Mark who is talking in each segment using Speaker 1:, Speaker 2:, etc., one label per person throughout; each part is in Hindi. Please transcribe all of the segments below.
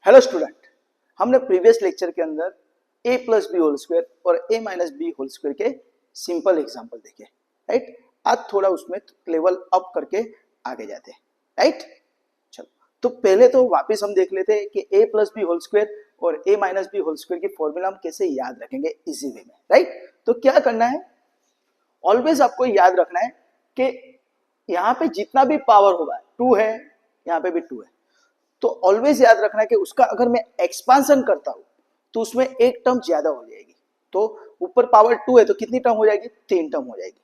Speaker 1: हेलो स्टूडेंट, हमने प्रीवियस लेक्चर के अंदर a plus B whole square और a minus B whole square के सिंपल एग्जांपल देखे, राइट। आज थोड़ा उसमें लेवल अप करके आगे जाते हैं, राइट। चलो, तो पहले तो वापस हम देख लेते हैं कि a plus B whole square और a minus B whole square की फॉर्मूला हम कैसे याद रखेंगे इजी वे में, राइट। तो क्या करना है, ऑलवेज आपको याद रखना है कि यहाँ पे जितना भी पावर होगा 2 है, यहाँ पे भी 2 है, तो ऑलवेज याद रखना है कि उसका अगर मैं एक्सपांशन करता हूं तो उसमें एक टर्म ज्यादा हो जाएगी। तो ऊपर पावर 2 है तो कितनी टर्म हो जाएगी, 3 टर्म हो जाएगी।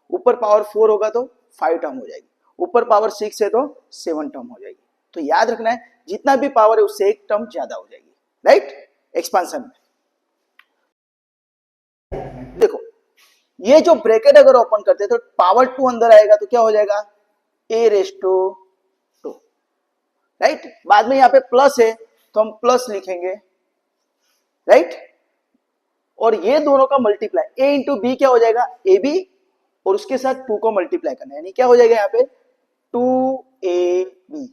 Speaker 1: ऊपर पावर 4 होगा तो 5 टर्म हो जाएगी। ऊपर पावर 6 है तो 7 टर्म हो जाएगी। तो याद रखना है जितना भी पावर है उससे एक टर्म ज्यादा हो जाएगी, राइट, एक्सपांशन में। देखो, ये जो ब्रैकेट अगर ओपन करते हैं तो पावर 2 अंदर आएगा तो क्या हो जाएगा, a रेज़ टू 2, राइट। बाद में यहाँ पे प्लस है तो हम प्लस लिखेंगे, राइट। और ये दोनों का मल्टीप्लाई a इंटू बी क्या हो जाएगा, ए बी, और उसके साथ 2 को मल्टीप्लाई करना है, यानी क्या हो जाएगा यहाँ पे 2ab,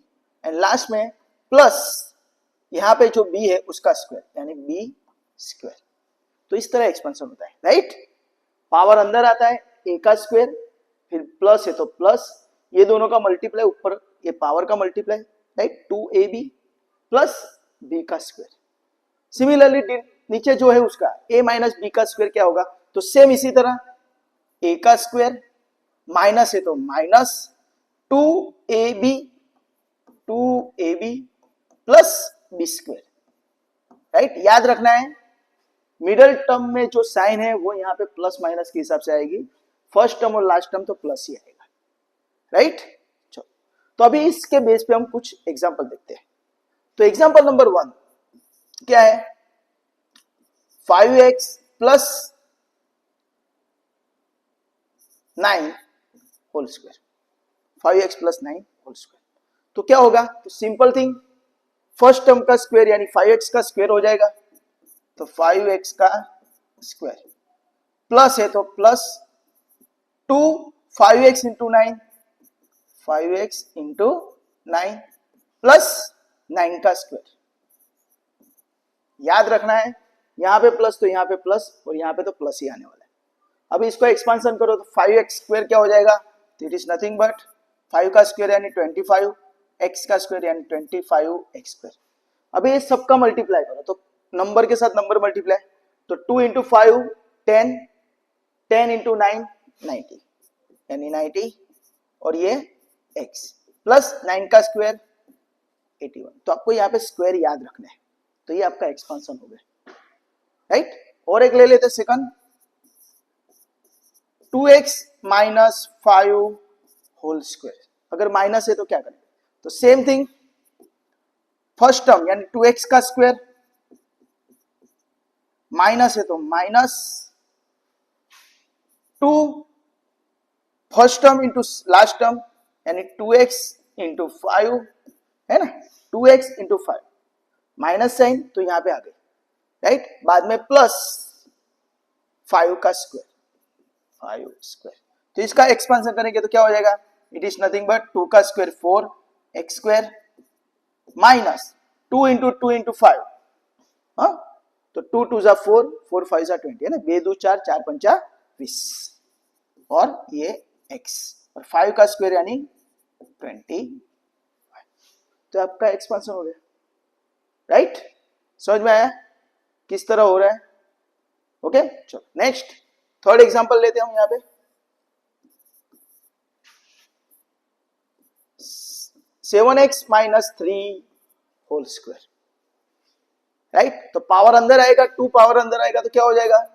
Speaker 1: एंड लास्ट में प्लस यहाँ पे जो b है उसका स्क्वायर यानी b स्क्वायर। तो इस तरह एक्सपेंशन होता है, राइट। पावर अंदर आता है a का स्क्वायर, फिर प्लस है तो प्लस, ये दोनों का मल्टीप्लाई, ऊपर ये पावर का multiply, right, 2ab plus b का स्क्वायर। सिमिलरली नीचे जो है उसका a माइनस बी का स्क्वायर क्या होगा, तो सेम इसी तरह a का स्क्वायर माइनस है तो minus 2ab plus b square, right. याद रखना है मिडल टर्म में जो साइन है वो यहाँ पे प्लस माइनस के हिसाब से आएगी, फर्स्ट टर्म और लास्ट टर्म तो प्लस ही आएगा, राइट। चलो, तो अभी इसके बेस पे हम कुछ एग्जांपल देखते हैं। तो एग्जांपल नंबर 1 क्या है, 5x plus 9 whole square, 5x plus 9 whole square. तो क्या होगा, तो सिंपल थिंग, फर्स्ट टर्म का स्क्वायर यानी 5x का स्क्वायर हो जाएगा, तो 5x का स्क्वायर प्लस है तो plus 2 5x into 9, 5x into 9 plus 9 का स्क्वायर। याद रखना है यहां पे प्लस तो यहां पे प्लस और यहां पे तो प्लस ही आने वाला है। अब इसको एक्सपांशन करो तो 5x स्क्वायर क्या हो जाएगा, इट इज नथिंग बट 5 का स्क्वायर यानी 25, x का स्क्वायर यानी 25x स्क्वायर। अभी ये सबका मल्टीप्लाई करो तो नंबर के साथ नंबर मल्टीप्लाई, तो 2 इंटू 5 10, 10 इंटू 9 90 यानी 90, और ये x प्लस 9 का स्क्वायर 81। तो आपको यहाँ पे स्क्वायर याद रखना है, तो ये आपका एक्सपांशन हो गया, राइट। और एक ले लेते second, 2x minus 5 whole square. अगर माइनस है तो क्या करें, तो सेम थिंग, फर्स्ट टर्म यानी 2x का स्क्वायर, माइनस है तो minus 2 first term into last term यानी 2x इंटू 5 है ना, 2x इंटू 5, माइनस साइन तो यहां पे आ गई, राइट। बाद में प्लस 5 का स्क्वायर, 5 स्क्वायर। तो इसका एक्सपेंशन करेंगे तो क्या हो जाएगा, इट इज नथिंग बट 2 का square 4 x square minus 2 into 2 into 5, हाँ, तो 2 2 जा 4, 4 5 जा 20 है ना, 2 2 4 4 5 20, और ये x और 5 का स्क्वायर यानी 20। तो आपका एक्सपेंशन हो गया, राइट। समझ में आया किस तरह हो रहा है, ओके। चलो नेक्स्ट थर्ड एग्जांपल लेते हैं हम यहाँ पे, 7x minus 3 whole square, right. तो पावर अंदर आएगा, 2 पावर अंदर आएगा तो क्या हो जाएगा,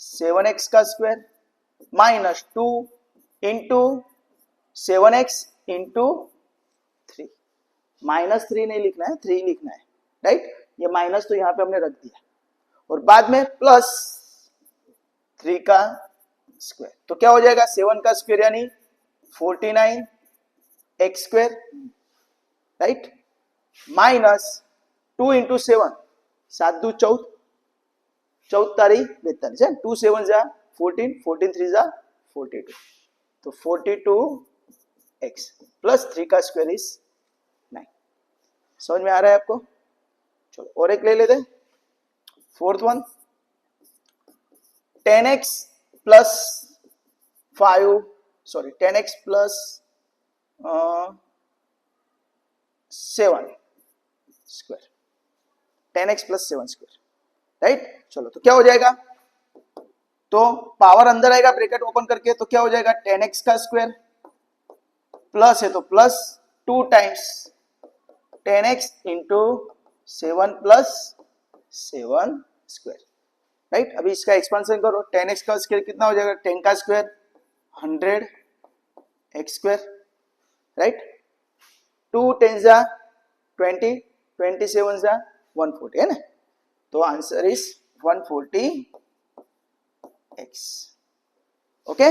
Speaker 1: 7x का square minus 2 into 7x into 3, minus 3 नहीं लिखना है, 3 लिखना है, राइट। ये माइनस तो यहां पे हमने रख दिया, और बाद में प्लस 3 का स्क्वायर। तो क्या हो जाएगा, 7 का स्क्वायर यानी 49 x square, right, minus 2 into 7, 7 2 14, 14 तारी 42 है, 2 7 जा 14, 14 3 जा 42, तो 42x प्लस 3 का स्क्वायर इज 9। समझ में आ रहा है आपको, चलो और एक ले लेते हैं, fourth one, 10x plus 10x plus 7 square, 10x plus 7 square, right. चलो तो क्या हो जाएगा, तो पावर अंदर आएगा ब्रैकेट ओपन करके, तो क्या हो जाएगा 10x का स्क्वायर प्लस है तो plus 2 times 10x into 7 plus 7 square, right. अभी इसका एक्सपेंशन करो, 10x का स्क्वायर कितना हो जाएगा, 10 का स्क्वायर 100 x स्क्वायर, राइट। 2 10 जा 20, 27 जा 140 है ना, तो आंसर इज 140 x, ओके।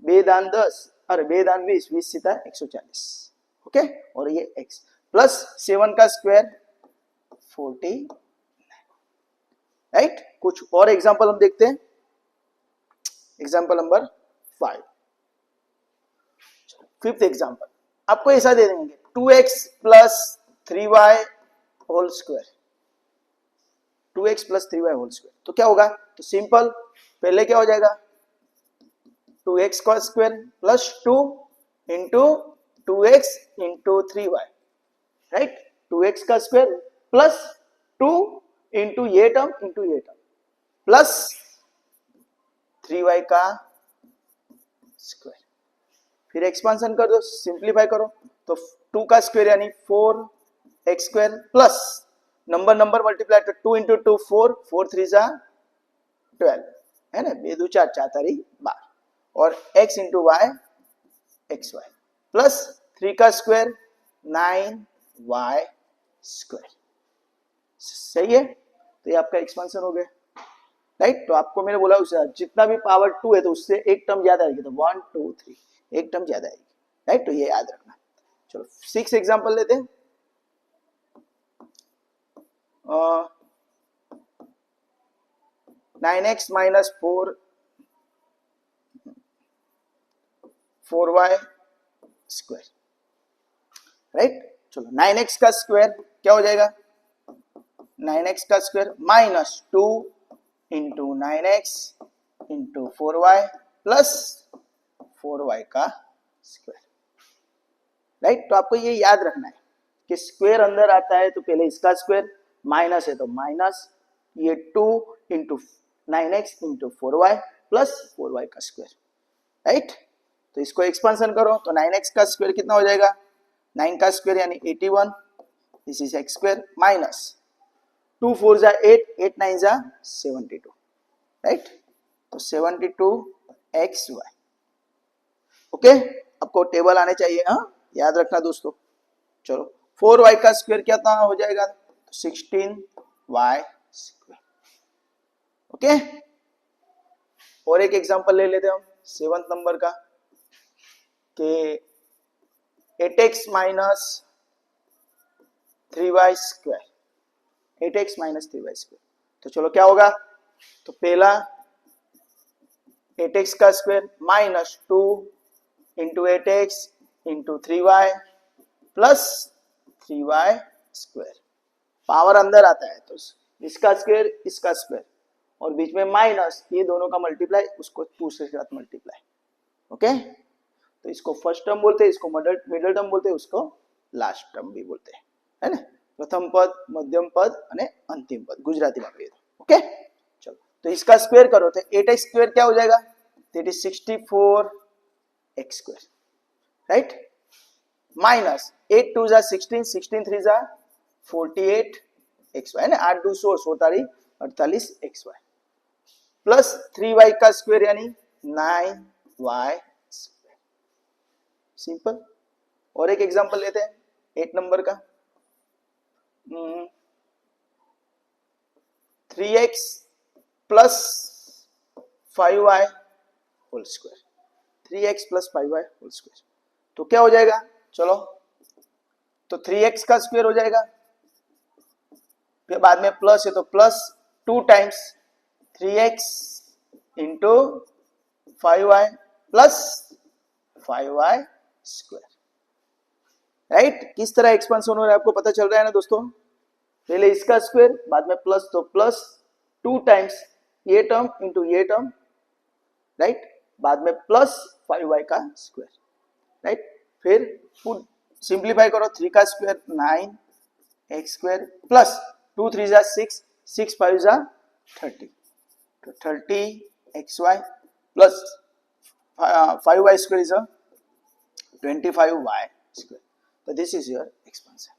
Speaker 1: 2 दान 10 अरे 2 दान 20, 20 सीधा 140, ओके। और ये x प्लस 7 का स्क्वायर 40, राइट। कुछ और एग्जांपल हम देखते हैं, एग्जांपल नंबर 5, फिफ्थ एग्जांपल आपको ऐसा दे देंगे 2x plus 3y whole square, 2x plus 3y whole square, तो क्या होगा, तो सिंपल, पहले क्या हो जाएगा 2x का square plus 2 into 2x into 3y, right. 2x का स्क्वायर प्लस 2 इंटू ये टर्म प्लस 3y का स्क्वायर, फिर एक्सपांशन कर दो, सिंप्लीफाई करो, तो 2 का स्क्वायर यानी 4x square plus number multiply, तो 2 इंटू 2 4, 4 3 जा 12 है ना, 2 2 4 4 तारी 12, और x into Y X Y plus 3 का स्क्वायर 9y स्क्वायर, सही है। तो ये आपका एक्सपेंशन हो गया, राइट। तो आपको मैंने बोला उससे जितना भी पावर 2 है तो उससे एक टर्म ज्यादा आएगी, तो 1 2 3 एक टर्म ज्यादा आएगी, राइट। तो ये याद रखना। चलो 6 एग्जांपल लेते हैं, 9x minus 4y square, right. चलो 9x का स्क्वायर क्या हो जाएगा, 9x का square minus 2 into 9x into 4y plus 4y का स्क्वायर, राइट। तो आपको ये याद रखना है कि स्क्वायर अंदर आता है तो पहले इसका स्क्वायर, माइनस है तो माइनस ये 2 into 9x into 4y plus 4y का स्क्वायर, राइट। तो इसको एक्सपेंशन करो, तो 9x का स्क्वायर कितना हो जाएगा, 9 का स्क्वायर यानी 81, this is x square minus 2 4 जा 8, 8 9 जा 72, राइट। तो 72xy, ओके। आपको टेबल आने चाहिए, हाँ याद रखना दोस्तों। चलो 4y का स्क्वायर कितना हो जाएगा, 16y स्क्वायर, ओके। और एक एग्जांपल ले लेते हैं हम 7th नंबर का, कि 8x minus 3y square, 8x minus 3y square, तो चलो क्या होगा, तो पहला 8x का square minus 2 into 8x into 3y plus 3y square, power अंदर आता है तो इसका स्क्वायर और बीच में माइनस, ये दोनों का मल्टीप्लाई, उसको 2 से साथ मल्टीप्लाई, ओके। तो इसको फर्स्ट टर्म बोलते हैं, इसको मिडल टर्म बोलते हैं, उसको लास्ट टर्म भी बोलते हैं, है ना। प्रथम पद, मध्यम पद અને अंतिम पद गुजराती में कहिए, ओके। चलो तो इसका स्क्वायर करो, तो 8x स्क्वायर क्या हो जाएगा, that is 64x square, right. Minus 8 2 जा 16, 16 3 जा 48xy है ना, 8 2 16 16 48xy प्लस 3y का स्क्वायर यानी 9y स्क्वायर, सिंपल। और एक एग्जांपल लेते हैं 8 नंबर का, 3x plus 5y whole square, 3x plus 5y whole square, तो क्या हो जाएगा, चलो तो 3x का स्क्वायर हो जाएगा, फिर बाद में प्लस है तो plus 2 times 3x into 5y plus 5y square, right. किस तरह एक्सपेंशन हो रहा है आपको पता चल रहा है ना दोस्तों, पहले इसका स्क्वायर, बाद में प्लस, तो प्लस 2 टाइम्स ये टर्म इंटू ये टर्म, राइट, बाद में प्लस 5y का स्क्वायर, राइट, फिर सिंप्लीफाई करो, 3 का स्क्वायर 9x स्क्वायर प्लस 2 3 जा 6, 6 5 जा 30, तो 30xy plus 5y square is 25y square, तो this is your expansion,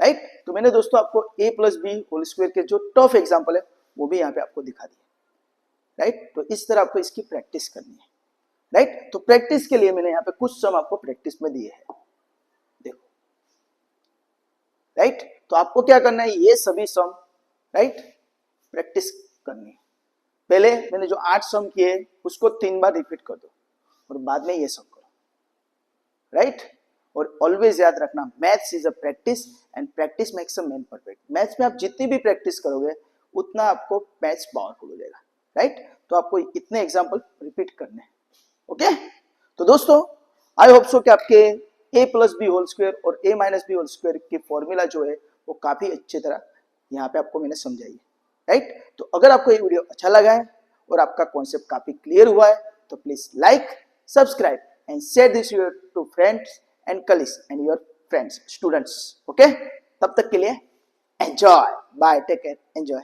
Speaker 1: right. तो मैंने दोस्तों आपको a plus B whole square के जो टफ एग्जांपल है वो भी यहाँ पे आपको दिखा दिया, राइट। तो इस तरह आपको इसकी प्रैक्टिस करनी है, राइट। तो प्रैक्टिस के लिए मैंने यहाँ पे कुछ सम आपको प्रैक्टिस में दिए हैं, देखो, राइट। तो आपको क्या करना है, ये सभी सम, राइट, प्रैक्टिस करनी है। पहले मैंने जो 8 सम किए उसको 3 बार रिपीट कर दो और बाद में ये सम करो, राइट। और ऑलवेज याद रखना, maths is a practice and practice makes a man perfect. Maths में आप जितनी भी प्रैक्टिस करोगे उतना आपको मैथ्स पावरफुल हो जाएगा, राइट। तो आपको इतने एग्जांपल रिपीट करने हैं, ओके। तो दोस्तों आई होप सो कि आपके a plus B whole square और a minus B whole square की फॉर्मूला जो है वो काफी अच्छी तरह यहाँ पे आपको मैंने समझाई है, राइट। तो अगर आपको ये वीडियो अच्छा लगा है और आपका कॉन्सेप्ट काफी क्लियर हुआ है तो please like, subscribe and share this to friends and colleagues and your friends, students, okay. तब तक के लिए enjoy, bye, take care, enjoy.